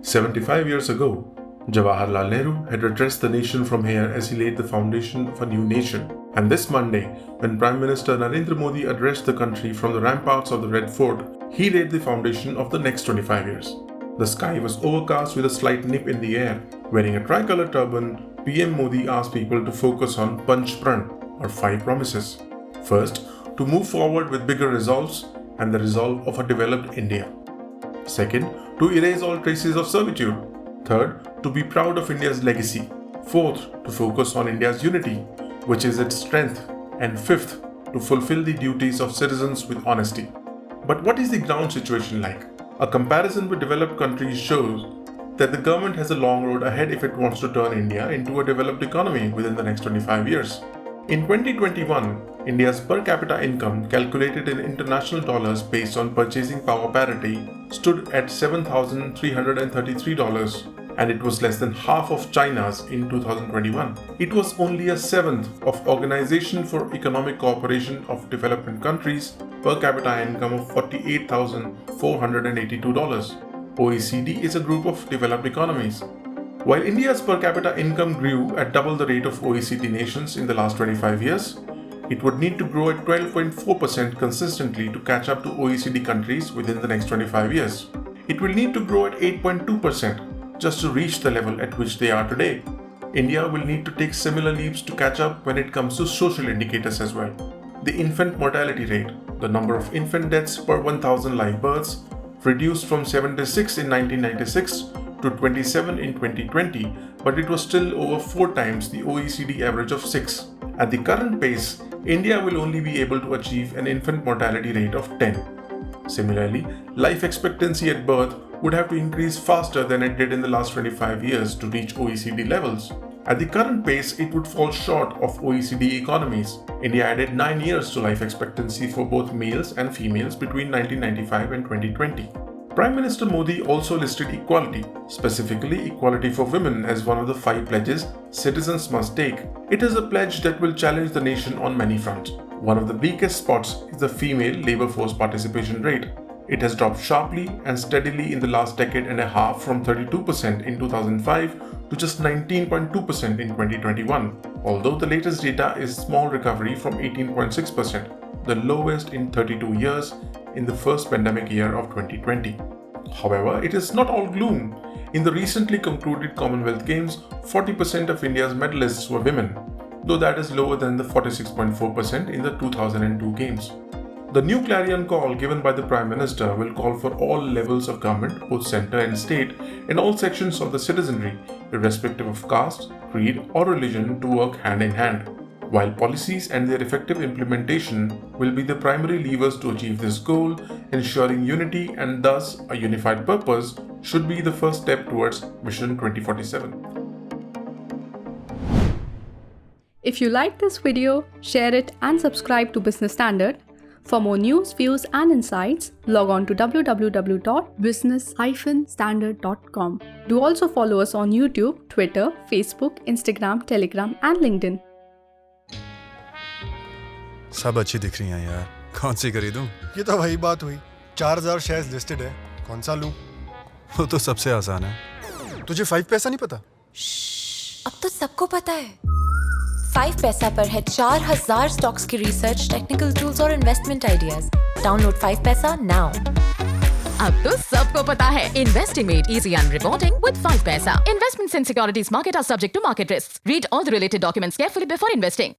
75 years ago, Jawaharlal Nehru had addressed the nation from here as he laid the foundation of a new nation. And this Monday, when Prime Minister Narendra Modi addressed the country from the ramparts of the Red Fort, he laid the foundation of the next 25 years. The sky was overcast with a slight nip in the air. Wearing a tricolour turban, PM Modi asked people to focus on Panch Pran, or 5 promises. First, to move forward with bigger resolves and the resolve of a developed India. Second, to erase all traces of servitude. Third, to be proud of India's legacy. Fourth, to focus on India's unity, which is its strength. And fifth, to fulfill the duties of citizens with honesty. But what is the ground situation like? A comparison with developed countries shows that the government has a long road ahead if it wants to turn India into a developed economy within the next 25 years. In 2021, India's per capita income calculated in international dollars based on purchasing power parity stood at $7,333, and it was less than half of China's in 2021. It was only a seventh of Organization for Economic Cooperation of Developing Countries per capita income of $48,482. OECD is a group of developed economies. While India's per capita income grew at double the rate of OECD nations in the last 25 years, it would need to grow at 12.4% consistently to catch up to OECD countries within the next 25 years. It will need to grow at 8.2% just to reach the level at which they are today. India will need to take similar leaps to catch up when it comes to social indicators as well. The infant mortality rate, the number of infant deaths per 1,000 live births, reduced from 76 in 1996 to 27 in 2020, but it was still over 4 times the OECD average of 6. At the current pace, India will only be able to achieve an infant mortality rate of 10. Similarly, life expectancy at birth would have to increase faster than it did in the last 25 years to reach OECD levels. At the current pace, it would fall short of OECD economies. India added 9 years to life expectancy for both males and females between 1995 and 2020. Prime Minister Modi also listed equality, specifically equality for women, as one of the 5 pledges citizens must take. It is a pledge that will challenge the nation on many fronts. One of the weakest spots is the female labor force participation rate. It has dropped sharply and steadily in the last decade and a half from 32% in 2005 to just 19.2% in 2021, although the latest data is small recovery from 18.6%, the lowest in 32 years in the first pandemic year of 2020. However, it is not all gloom. In the recently concluded Commonwealth Games, 40% of India's medalists were women, though that is lower than the 46.4% in the 2002 Games. The new clarion call given by the Prime Minister will call for all levels of government, both centre and state, and all sections of the citizenry, irrespective of caste, creed, or religion, to work hand in hand. While policies and their effective implementation will be the primary levers to achieve this goal, ensuring unity and thus a unified purpose should be the first step towards Mission 2047. If you like this video, share it and subscribe to Business Standard. For more news, views and insights, log on to www.business-standard.com. Do also follow us on YouTube, Twitter, Facebook, Instagram, Telegram and LinkedIn. सब अच्छी दिख रही हैं यार, कौन सी खरीदूं? ये तो वही बात हुई, 4000 शेयर्स लिस्टेड है, कौन सा लूं? वो तो सबसे आसान है। तुझे 5 पैसा नहीं पता? अब तो सबको पता है। 5 पैसा पर है 4000 स्टॉक्स की रिसर्च, टेक्निकल टूल्स और इन्वेस्टमेंट आइडियाज। डाउनलोड 5 पैसा नाउ। अब तो सबको पता है, investing made easy and rewarding with 5paisa. Investments in securities market are subject to market risks. Read all the related documents carefully before investing.